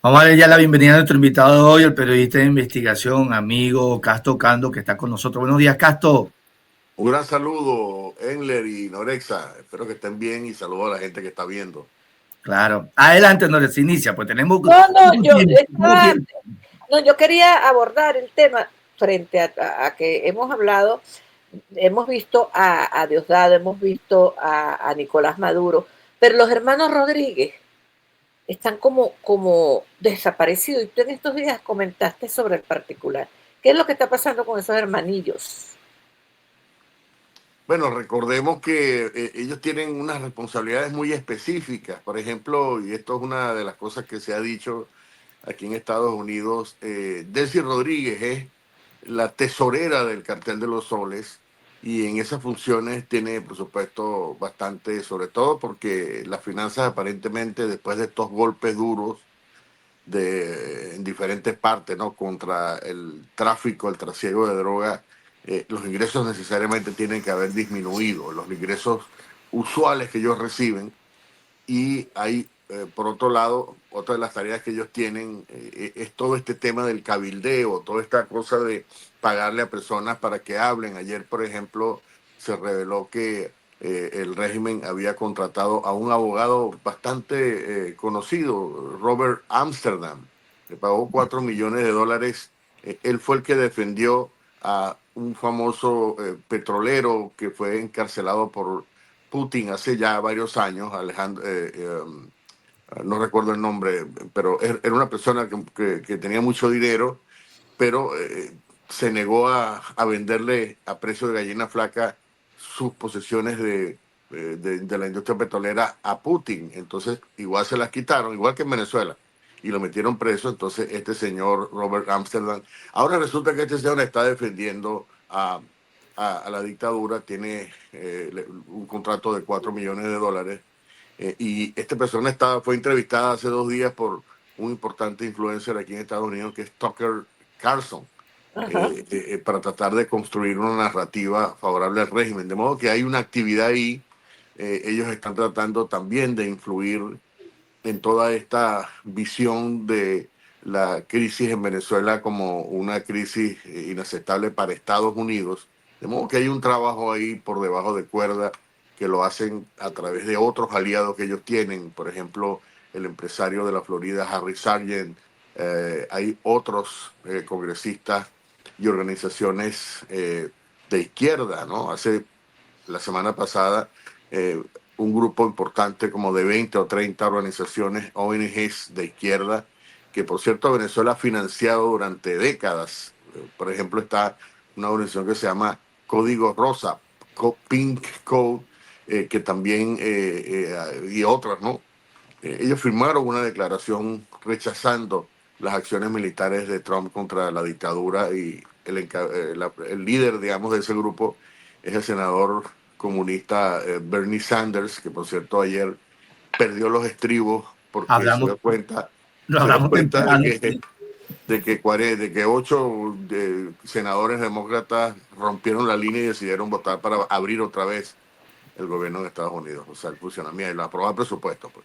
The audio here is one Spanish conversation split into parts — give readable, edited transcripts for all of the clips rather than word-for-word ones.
Vamos a darle ya la bienvenida a nuestro invitado de hoy, el periodista de investigación, amigo Casto Cando, que está con nosotros. Buenos días, Casto. Un gran saludo, Enler y Norexa. Espero que estén bien y saludo a la gente que está viendo. Claro. Adelante, no se inicia, pues tenemos No, poco tiempo. yo quería abordar el tema frente a que hemos hablado, hemos visto a Diosdado, hemos visto a Nicolás Maduro, pero los hermanos Rodríguez están como desaparecidos. Y tú en estos días comentaste sobre el particular. ¿Qué es lo que está pasando con esos hermanillos? Bueno, recordemos que ellos tienen unas responsabilidades muy específicas. Por ejemplo, y esto es una de las cosas que se ha dicho aquí en Estados Unidos, Delcy Rodríguez es la tesorera del Cartel de los Soles y en esas funciones tiene, por supuesto, bastante, sobre todo porque las finanzas aparentemente después de estos golpes duros en diferentes partes, ¿no? Contra el tráfico, el trasiego de droga, los ingresos necesariamente tienen que haber disminuido, los ingresos usuales que ellos reciben. Y hay, por otro lado, otra de las tareas que ellos tienen es todo este tema del cabildeo, toda esta cosa de pagarle a personas para que hablen. Ayer, por ejemplo, se reveló que el régimen había contratado a un abogado bastante conocido, Robert Amsterdam. Le pagó $4 millones. Él fue el que defendió a un famoso petrolero que fue encarcelado por Putin hace ya varios años, Alejandro, no recuerdo el nombre, pero era una persona que tenía mucho dinero, pero se negó a venderle a precio de gallina flaca sus posesiones de la industria petrolera a Putin. Entonces, igual se las quitaron, igual que en Venezuela, y lo metieron preso. Entonces, este señor Robert Amsterdam, ahora resulta que este señor está defendiendo a la dictadura, tiene un contrato de $4 millones. Y esta persona fue entrevistada hace 2 días por un importante influencer aquí en Estados Unidos que es Tucker Carlson, Ajá. para tratar de construir una narrativa favorable al régimen. De modo que hay una actividad ahí. Ellos están tratando también de influir en toda esta visión de la crisis en Venezuela como una crisis inaceptable para Estados Unidos. De modo que hay un trabajo ahí por debajo de cuerda que lo hacen a través de otros aliados que ellos tienen, por ejemplo, el empresario de la Florida, Harry Sargent. Hay otros congresistas y organizaciones de izquierda, ¿no? Hace la semana pasada un grupo importante como de 20 o 30 organizaciones, ONGs de izquierda, que por cierto Venezuela ha financiado durante décadas. Por ejemplo, está una organización que se llama Código Rosa, Pink Code, que también, y otras, ¿no? Ellos firmaron una declaración rechazando las acciones militares de Trump contra la dictadura y el líder, digamos, de ese grupo es el senador comunista Bernie Sanders, que por cierto ayer perdió los estribos porque Hablamos, lo se dio hablamos cuenta de temprano. que, de que 8 senadores demócratas rompieron la línea y decidieron votar para abrir otra vez el gobierno de Estados Unidos, o sea, el funcionamiento, la aprobar presupuesto, pues.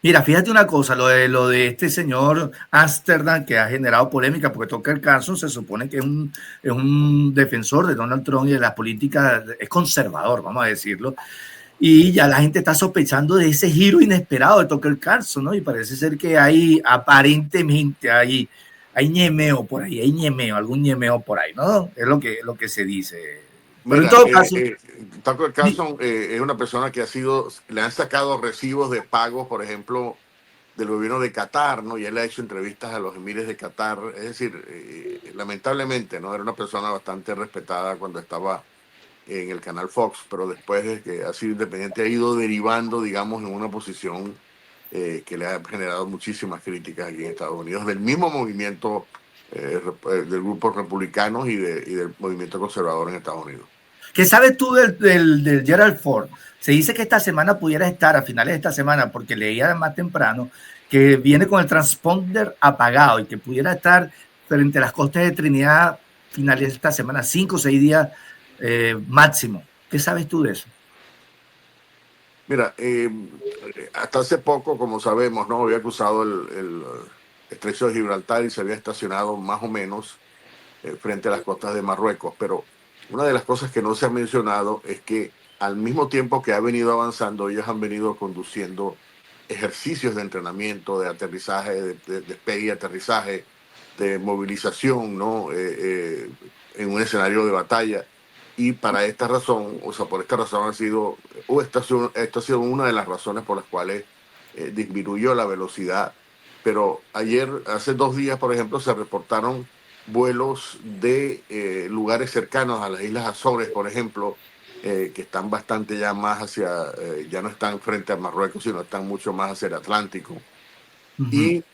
Mira, fíjate una cosa, lo de este señor Amsterdam que ha generado polémica, porque Tucker Carlson se supone que es un defensor de Donald Trump y de las políticas, es conservador, vamos a decirlo, y ya la gente está sospechando de ese giro inesperado de Tucker Carlson, ¿no? Y parece ser que aparentemente hay ñemeo por ahí, hay ñemeo, algún ñemeo por ahí, ¿no? Es lo que se dice. Pero en Mira, todo caso, Tucker Carlson es una persona que le han sacado recibos de pagos, por ejemplo, del gobierno de Qatar, ¿no? Y él ha hecho entrevistas a los emires de Qatar. Es decir, lamentablemente, ¿no? Era una persona bastante respetada cuando estaba en el canal Fox, pero después de que ha sido independiente ha ido derivando, digamos, en una posición que le ha generado muchísimas críticas aquí en Estados Unidos, del mismo movimiento del grupo republicanos y del movimiento conservador en Estados Unidos. ¿qué sabes tú del Gerald Ford? Se dice que esta semana pudiera estar, a finales de esta semana, porque leía más temprano, que viene con el transponder apagado y que pudiera estar frente a las costas de Trinidad finales de esta semana, 5 o 6 días máximo. ¿Qué sabes tú de eso? Mira, hasta hace poco, como sabemos, no había cruzado el estrecho de Gibraltar y se había estacionado más o menos frente a las costas de Marruecos. Pero una de las cosas que no se ha mencionado es que al mismo tiempo que ha venido avanzando, ellos han venido conduciendo ejercicios de entrenamiento, de aterrizaje, de despegue y aterrizaje, de movilización, ¿no? En un escenario de batalla. Y para esta razón, o sea, por esta razón ha sido, o esta ha sido una de las razones por las cuales disminuyó la velocidad. Pero ayer, hace 2 días, por ejemplo, se reportaron vuelos de lugares cercanos a las Islas Azores, por ejemplo, que están bastante ya más hacia, ya no están frente a Marruecos, sino están mucho más hacia el Atlántico. Ujú. Y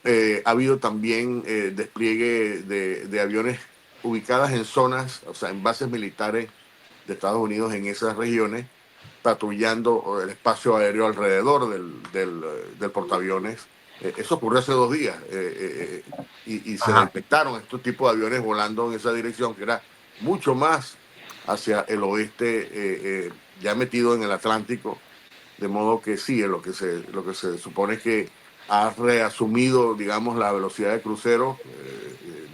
ha habido también despliegue de aviones ubicadas en zonas, o sea, en bases militares de Estados Unidos en esas regiones, patrullando el espacio aéreo alrededor del portaaviones. Eso ocurrió hace 2 días y se Ajá. detectaron estos tipos de aviones volando en esa dirección, que era mucho más hacia el oeste, ya metido en el Atlántico, de modo que sí, lo que se supone es que ha reasumido, digamos, la velocidad de crucero.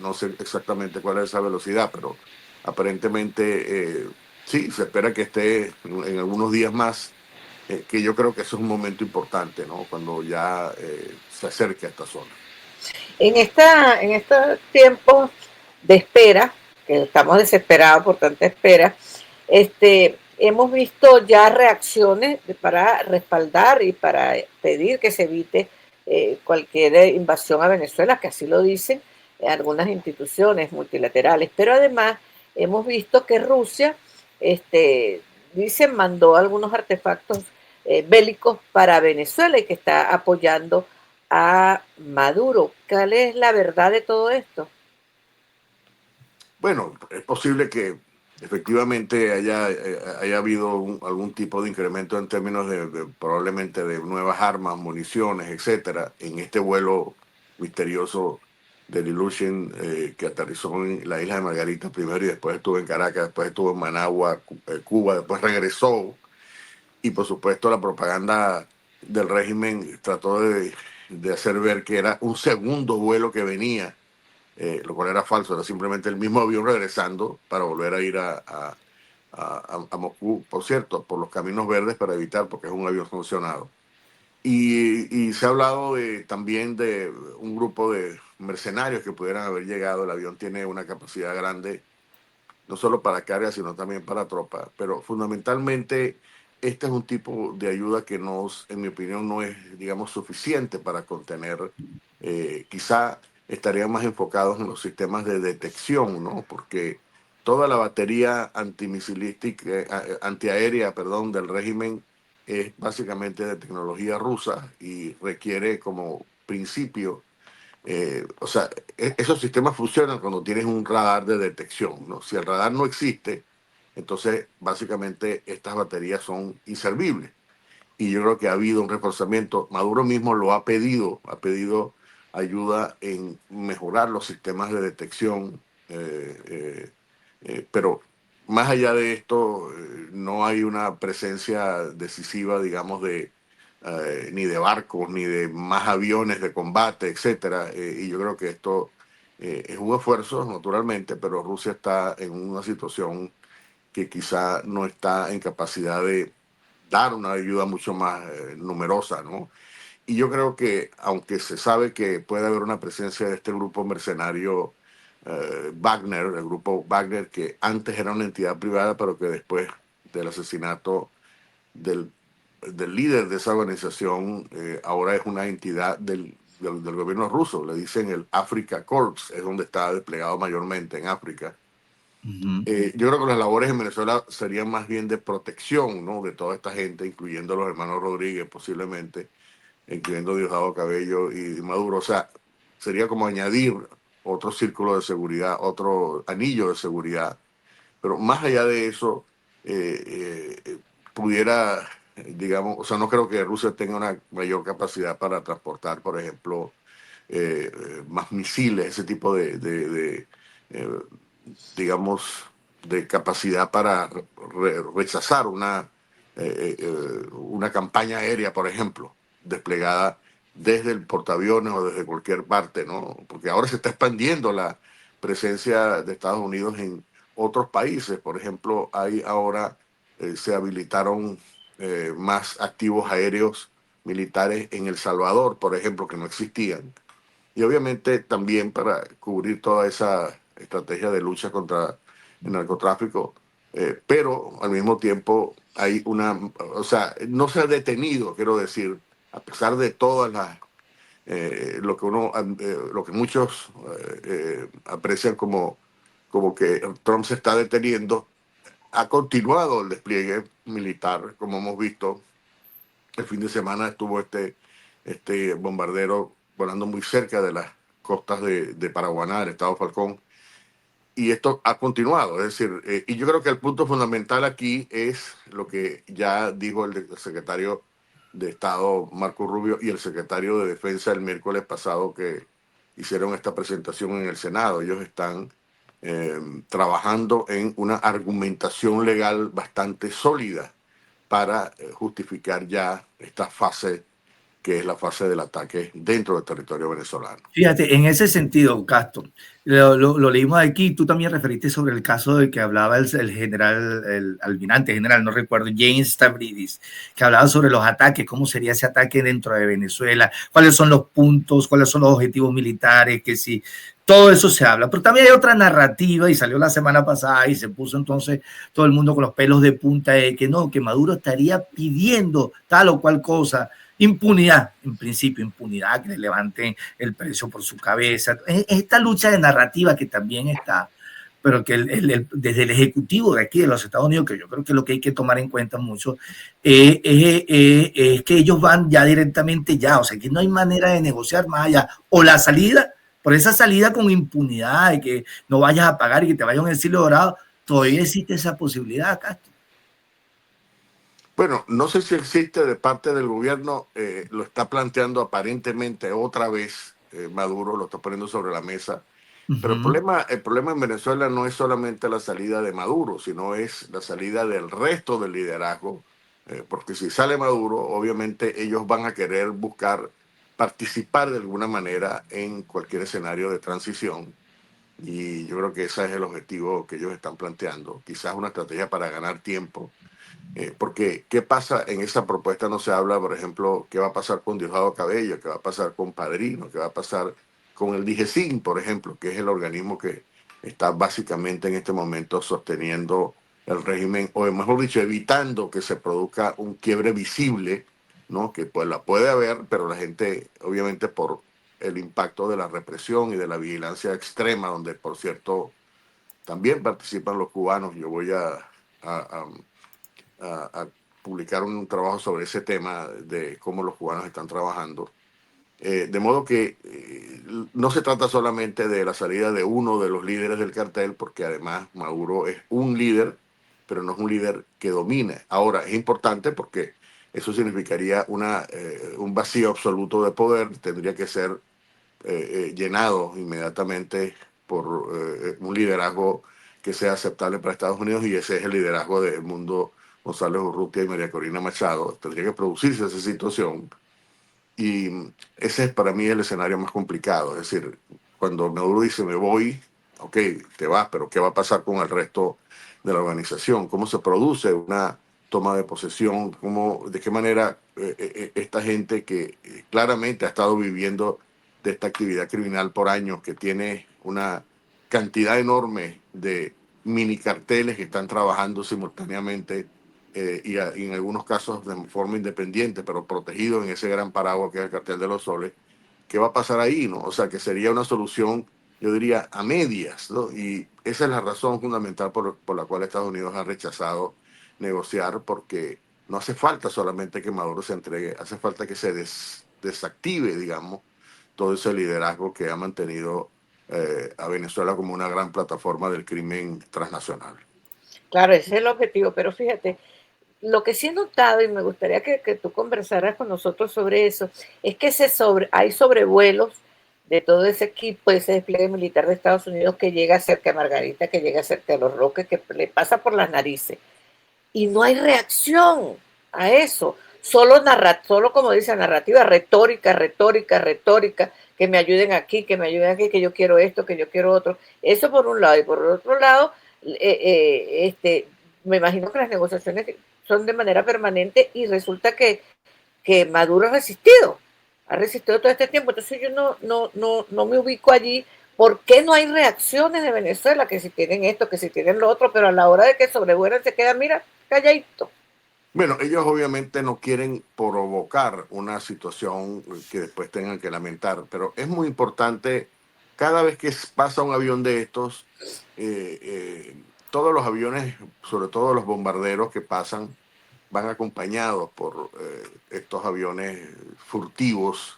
No sé exactamente cuál es esa velocidad, pero aparentemente sí, se espera que esté en algunos días más, que yo creo que eso es un momento importante, ¿no? Cuando ya se acerque a esta zona. En estos tiempos de espera, que estamos desesperados por tanta espera, hemos visto ya reacciones para respaldar y para pedir que se evite cualquier invasión a Venezuela, que así lo dicen algunas instituciones multilaterales. Pero además hemos visto que Rusia, dicen, mandó algunos artefactos bélicos para Venezuela y que está apoyando a Maduro. ¿Cuál es la verdad de todo esto? Bueno, es posible que efectivamente haya habido algún tipo de incremento en términos probablemente de nuevas armas, municiones, etcétera, en este vuelo misterioso del Ilyushin que aterrizó en la isla de Margarita primero y después estuvo en Caracas, después estuvo en Managua, Cuba, después regresó. Y por supuesto la propaganda del régimen trató de hacer ver que era un segundo vuelo que venía, lo cual era falso, era simplemente el mismo avión regresando para volver a ir a Moscú, por cierto, por los caminos verdes para evitar, porque es un avión sancionado. Y se ha hablado también de un grupo de mercenarios que pudieran haber llegado. El avión tiene una capacidad grande, no solo para carga, sino también para tropa. Pero fundamentalmente, este es un tipo de ayuda que en mi opinión, no es, digamos, suficiente para contener. Quizá estarían más enfocados en los sistemas de detección, ¿no? Porque toda la batería antimisilística, antiaérea, perdón, del régimen es básicamente de tecnología rusa y requiere como principio, o sea, esos sistemas funcionan cuando tienes un radar de detección, ¿no? Si el radar no existe, entonces básicamente estas baterías son inservibles. Y yo creo que ha habido un reforzamiento. Maduro mismo lo ha pedido ayuda en mejorar los sistemas de detección, pero más allá de esto, no hay una presencia decisiva, digamos, ni de barcos, ni de más aviones de combate, etcétera. Y yo creo que esto es un esfuerzo, naturalmente, pero Rusia está en una situación que quizá no está en capacidad de dar una ayuda mucho más numerosa, ¿no? Y yo creo que, aunque se sabe que puede haber una presencia de este grupo mercenario Wagner, el grupo Wagner, que antes era una entidad privada, pero que después del asesinato del, del líder de esa organización, ahora es una entidad del gobierno ruso. Le dicen el Africa Corps, es donde está desplegado mayormente en África. Ujú. Yo creo que las labores en Venezuela serían más bien de protección, ¿no? De toda esta gente, incluyendo los hermanos Rodríguez posiblemente, incluyendo Diosdado Cabello y Maduro. O sea, sería como añadir otro círculo de seguridad, otro anillo de seguridad. Pero más allá de eso, pudiera, digamos, o sea, no creo que Rusia tenga una mayor capacidad para transportar, por ejemplo, más misiles, ese tipo eh, digamos, de capacidad para rechazar una una campaña aérea, por ejemplo, desplegada desde el portaaviones o desde cualquier parte, ¿no? Porque ahora se está expandiendo la presencia de Estados Unidos en otros países. Por ejemplo, hay ahora, se habilitaron más activos aéreos militares en El Salvador, por ejemplo, que no existían. Y obviamente también para cubrir toda esa estrategia de lucha contra el narcotráfico, pero al mismo tiempo hay una, o sea, no se ha detenido, quiero decir, a pesar de todas las, lo que muchos aprecian como que Trump se está deteniendo, ha continuado el despliegue militar, como hemos visto. El fin de semana estuvo este bombardero volando muy cerca de las costas de Paraguaná, del estado Falcón, y esto ha continuado. Es decir, y yo creo que el punto fundamental aquí es lo que ya dijo el secretario de Estado, Marco Rubio, y el secretario de Defensa el miércoles pasado, que hicieron esta presentación en el Senado. Ellos están trabajando en una argumentación legal bastante sólida para justificar ya esta fase, que es la fase del ataque dentro del territorio venezolano. Fíjate, en ese sentido, Castro, lo leímos aquí, tú también referiste sobre el caso de que hablaba el general, el almirante general, no recuerdo, James Stavridis, que hablaba sobre los ataques, cómo sería ese ataque dentro de Venezuela, cuáles son los puntos, cuáles son los objetivos militares, que si todo eso se habla, pero también hay otra narrativa y salió la semana pasada y se puso entonces todo el mundo con los pelos de punta de que no, que Maduro estaría pidiendo tal o cual cosa, impunidad, en principio impunidad, que le levanten el precio por su cabeza. Esta lucha de narrativa que también está, pero que desde el ejecutivo de aquí de los Estados Unidos, que yo creo que lo que hay que tomar en cuenta mucho, es que ellos van ya directamente ya, o sea, que no hay manera de negociar más allá, o la salida, por esa salida con impunidad, de que no vayas a pagar y que te vaya a un exilio dorado, todavía existe esa posibilidad, Castro. Bueno, no sé si existe de parte del gobierno, lo está planteando aparentemente otra vez Maduro, lo está poniendo sobre la mesa. Pero el problema en Venezuela no es solamente la salida de Maduro, sino es la salida del resto del liderazgo, porque si sale Maduro, obviamente ellos van a querer buscar participar de alguna manera en cualquier escenario de transición. Y yo creo que ese es el objetivo que ellos están planteando, quizás una estrategia para ganar tiempo. Porque, ¿qué pasa en esa propuesta? No se habla, por ejemplo, qué va a pasar con Diosdado Cabello, qué va a pasar con Padrino, qué va a pasar con el DIGESIN, por ejemplo, que es el organismo que está básicamente en este momento sosteniendo el régimen, o mejor dicho, evitando que se produzca un quiebre visible, ¿no? Que pues la puede haber, pero la gente, obviamente, por el impacto de la represión y de la vigilancia extrema, donde, por cierto, también participan los cubanos. Yo voy a a publicar un trabajo sobre ese tema de cómo los cubanos están trabajando. De modo que no se trata solamente de la salida de uno de los líderes del cartel, porque además Maduro es un líder, pero no es un líder que domine. Ahora, es importante porque eso significaría un vacío absoluto de poder, tendría que ser llenado inmediatamente por un liderazgo que sea aceptable para Estados Unidos, y ese es el liderazgo del mundo González Urrutia y María Corina Machado. Tendría que producirse esa situación, y ese es para mí el escenario más complicado. Es decir, cuando Maduro dice me voy, ok, te vas, pero ¿qué va a pasar con el resto de la organización? ¿Cómo se produce una toma de posesión? ¿De qué manera esta gente que claramente ha estado viviendo de esta actividad criminal por años, que tiene una cantidad enorme de mini carteles que están trabajando simultáneamente, y en algunos casos de forma independiente, pero protegido en ese gran paraguas que es el cartel de los soles? ¿Qué va a pasar ahí, no? O sea, que sería una solución, yo diría, a medias, ¿no? Y esa es la razón fundamental por la cual Estados Unidos ha rechazado negociar, porque no hace falta solamente que Maduro se entregue, hace falta que se desactive, digamos, todo ese liderazgo que ha mantenido a Venezuela como una gran plataforma del crimen transnacional. Claro, ese es el objetivo, pero fíjate, lo que sí he notado, y me gustaría que tú conversaras con nosotros sobre eso, es que hay sobrevuelos de todo ese equipo, ese despliegue militar de Estados Unidos que llega cerca de Margarita, que llega cerca de Los Roques, que le pasa por las narices. Y no hay reacción. a eso. Solo como dice, narrativa, retórica, que me ayuden aquí, que yo quiero esto, que yo quiero otro. Eso por un lado. Y por otro lado, me imagino que las negociaciones son de manera permanente y resulta que Maduro ha resistido todo este tiempo. Entonces yo no me ubico allí. ¿Por qué no hay reacciones de Venezuela? Que si tienen esto, que si tienen lo otro, pero a la hora de que sobrevuelan se queda, mira, calladito. Bueno, ellos obviamente no quieren provocar una situación que después tengan que lamentar, pero es muy importante, cada vez que pasa un avión de estos, todos los aviones, sobre todo los bombarderos que pasan, van acompañados por estos aviones furtivos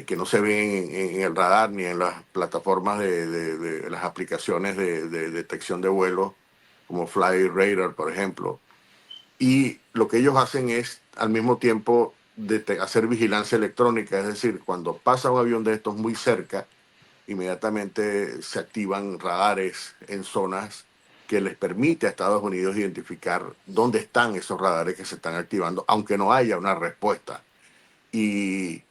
que no se ven en el radar ni en las plataformas de las aplicaciones de detección de vuelo, como Fly Radar, por ejemplo. Y lo que ellos hacen es al mismo tiempo hacer vigilancia electrónica, es decir, cuando pasa un avión de estos muy cerca, inmediatamente se activan radares en zonas que les permite a Estados Unidos identificar dónde están esos radares que se están activando, aunque no haya una respuesta. Y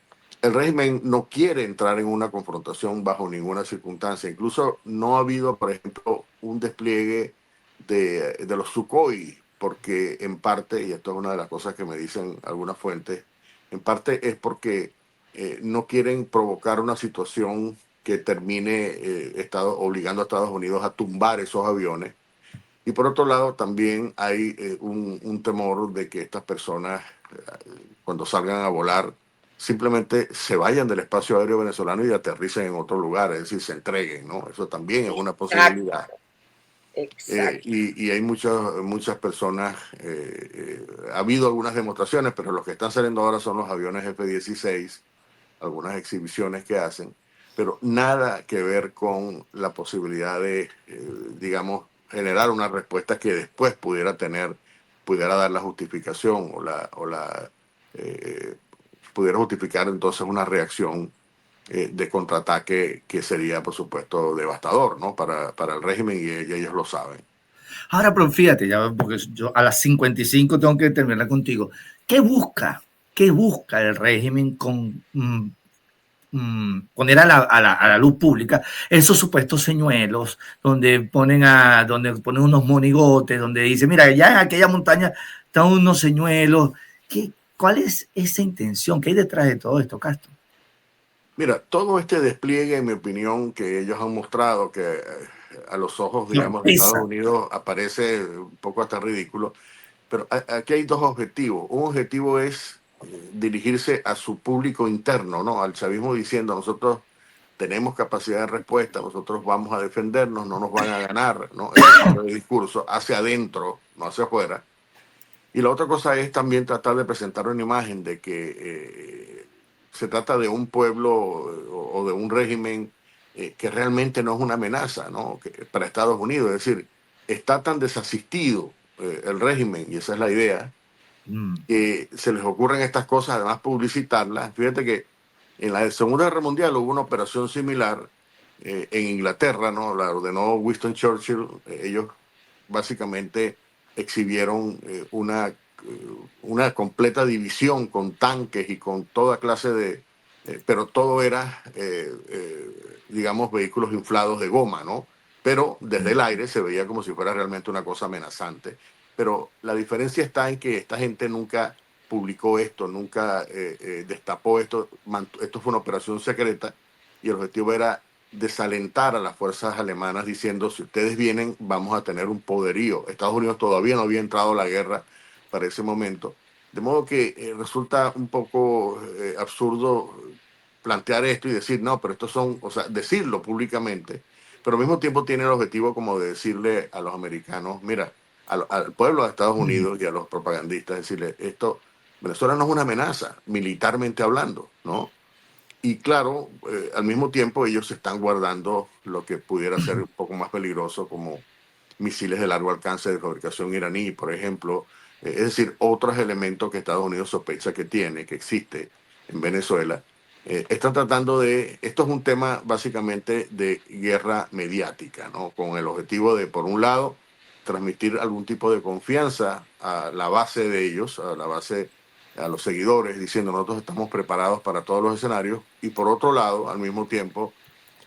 el régimen no quiere entrar en una confrontación bajo ninguna circunstancia. Incluso no ha habido, por ejemplo, un despliegue de los Sukhoi, porque en parte, y esto es una de las cosas que me dicen algunas fuentes, en parte es porque no quieren provocar una situación que termine obligando a Estados Unidos a tumbar esos aviones. Y por otro lado, también hay un temor de que estas personas, cuando salgan a volar, simplemente se vayan del espacio aéreo venezolano y aterricen en otro lugar, es decir, se entreguen, ¿no? Eso también es una posibilidad. Exacto, exacto. Y hay muchas personas, ha habido algunas demostraciones, pero los que están saliendo ahora son los aviones F-16, algunas exhibiciones que hacen, pero nada que ver con la posibilidad de, digamos, generar una respuesta que después pudiera dar la justificación pudiera justificar entonces una reacción de contraataque que sería, por supuesto, devastador, ¿no? Para el régimen y ellos lo saben. Ahora, pero fíjate, ya, porque yo a las 55 tengo que terminar contigo. ¿Qué busca? ¿Qué busca el régimen con poner a la luz pública esos supuestos señuelos donde ponen unos monigotes, donde dice, mira, ya en aquella montaña están unos señuelos? ¿Cuál es esa intención? ¿Qué hay detrás de todo esto, Castro? Mira, todo este despliegue, en mi opinión, que ellos han mostrado, que a los ojos, digamos, de Estados Sorpresa. Unidos aparece un poco hasta ridículo, pero aquí hay dos objetivos. Un objetivo es dirigirse a su público interno, ¿no? Al chavismo diciendo, nosotros tenemos capacidad de respuesta, nosotros vamos a defendernos, no nos van a ganar, ¿no? Ese tipo de discurso hacia adentro, no hacia afuera. Y la otra cosa es también tratar de presentar una imagen de que se trata de un pueblo o de un régimen que realmente no es una amenaza, ¿no? Para Estados Unidos. Es decir, está tan desasistido el régimen, y esa es la idea, que se les ocurren estas cosas, además publicitarlas. Fíjate que en la Segunda Guerra Mundial hubo una operación similar en Inglaterra, ¿no? La ordenó Winston Churchill. Ellos básicamente exhibieron una completa división con tanques y con toda clase pero todo era, digamos, vehículos inflados de goma, ¿no? Pero desde el aire se veía como si fuera realmente una cosa amenazante. Pero la diferencia está en que esta gente nunca publicó esto, nunca destapó esto. Esto fue una operación secreta y el objetivo era desalentar a las fuerzas alemanas diciendo, si ustedes vienen, vamos a tener un poderío. Estados Unidos todavía no había entrado a la guerra para ese momento. De modo que resulta un poco absurdo plantear esto y decir, no, pero estos son, o sea, decirlo públicamente, pero al mismo tiempo tiene el objetivo como de decirle a los americanos, mira, al pueblo de Estados Unidos y a los propagandistas, decirle, esto, Venezuela no es una amenaza, militarmente hablando, ¿no? Y claro, al mismo tiempo ellos se están guardando lo que pudiera ser un poco más peligroso, como misiles de largo alcance de fabricación iraní, por ejemplo. Es decir, otros elementos que Estados Unidos sospecha que tiene, que existe en Venezuela. Están tratando esto es un tema básicamente de guerra mediática, ¿no? Con el objetivo de, por un lado, transmitir algún tipo de confianza a la base de ellos, a la base, a los seguidores, diciendo nosotros estamos preparados para todos los escenarios, y por otro lado, al mismo tiempo,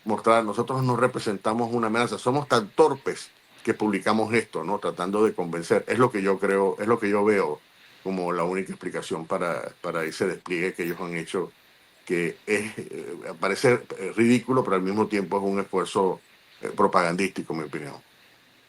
mostrar nosotros no representamos una amenaza, somos tan torpes que publicamos esto, ¿no? Tratando de convencer. Es lo que yo creo, es lo que yo veo como la única explicación para ese despliegue que ellos han hecho, que es, parece ridículo, pero al mismo tiempo es un esfuerzo propagandístico, en mi opinión.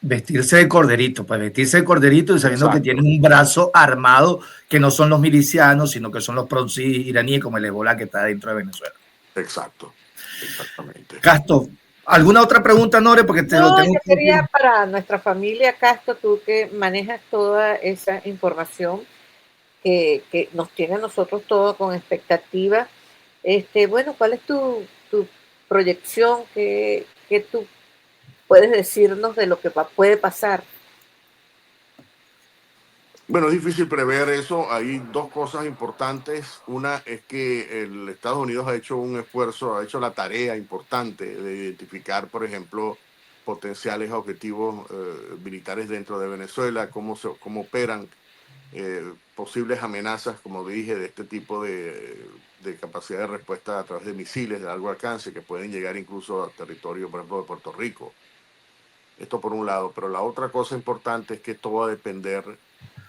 Vestirse de corderito, pues vestirse de corderito y sabiendo Exacto. que tienen un brazo armado que no son los milicianos, sino que son los proxy iraníes como el Ebola que está dentro de Venezuela. Exacto, exactamente. Castro, ¿alguna otra pregunta, Nore? Porque te lo tengo yo quería para nuestra familia, Castro, tú que manejas toda esa información que nos tiene a nosotros todos con expectativa. Bueno, ¿cuál es tu proyección? ¿Qué tú puedes decirnos de lo que puede pasar? Bueno, es difícil prever eso. Hay dos cosas importantes. Una es que el Estados Unidos ha hecho un esfuerzo, ha hecho la tarea importante de identificar, por ejemplo, potenciales objetivos militares dentro de Venezuela, cómo operan, posibles amenazas, como dije, de este tipo de capacidad de respuesta a través de misiles de largo alcance que pueden llegar incluso a territorio, por ejemplo, de Puerto Rico. Esto por un lado. Pero la otra cosa importante es que esto va a depender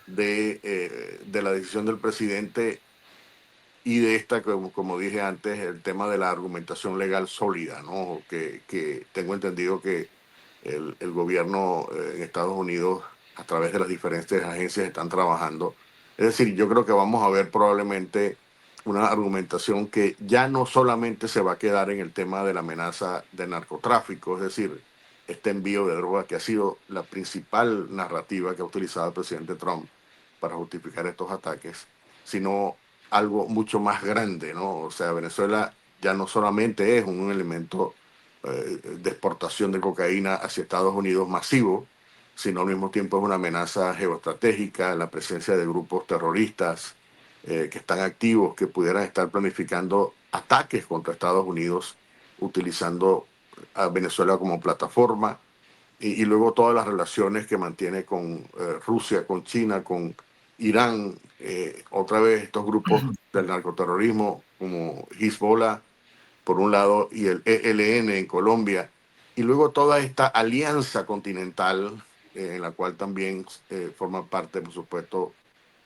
de la decisión del presidente y de esta, como dije antes, el tema de la argumentación legal sólida, ¿no? Que tengo entendido que el gobierno en Estados Unidos, a través de las diferentes agencias, están trabajando. Es decir, yo creo que vamos a ver probablemente una argumentación que ya no solamente se va a quedar en el tema de la amenaza de narcotráfico, es decir, este envío de droga que ha sido la principal narrativa que ha utilizado el presidente Trump para justificar estos ataques, sino algo mucho más grande, ¿no? O sea, Venezuela ya no solamente es un elemento de exportación de cocaína hacia Estados Unidos masivo, sino al mismo tiempo es una amenaza geoestratégica, la presencia de grupos terroristas que están activos, que pudieran estar planificando ataques contra Estados Unidos utilizando a Venezuela como plataforma, y luego todas las relaciones que mantiene con Rusia, con China, con Irán, otra vez estos grupos del narcoterrorismo como Hezbollah por un lado y el ELN en Colombia, y luego toda esta alianza continental en la cual también forma parte, por supuesto,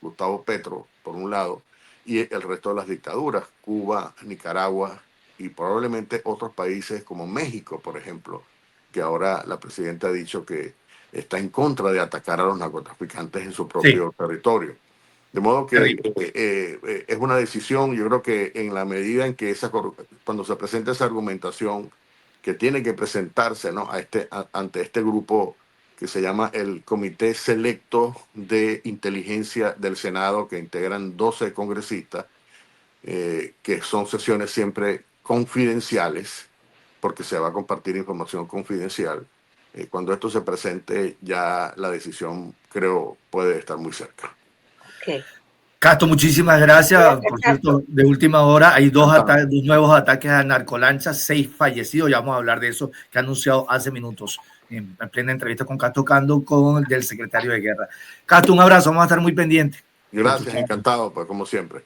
Gustavo Petro, por un lado, y el resto de las dictaduras, Cuba, Nicaragua y probablemente otros países como México, por ejemplo, que ahora la presidenta ha dicho que está en contra de atacar a los narcotraficantes en su propio territorio. De modo que es una decisión, yo creo que en la medida en que cuando se presenta esa argumentación que tiene que presentarse, ¿no? Ante este grupo que se llama el Comité Selecto de Inteligencia del Senado, que integran 12 congresistas, que son sesiones siempre confidenciales, porque se va a compartir información confidencial. Cuando esto se presente, ya la decisión, creo, puede estar muy cerca. Okay. Castro, muchísimas gracias. Por cierto, de última hora hay dos nuevos ataques a narcolanchas, 6 fallecidos. Ya vamos a hablar de eso, que ha anunciado hace minutos en plena entrevista con Castro Cando, con el del secretario de Guerra. Castro, un abrazo, vamos a estar muy pendientes. Gracias, encantado, pues como siempre.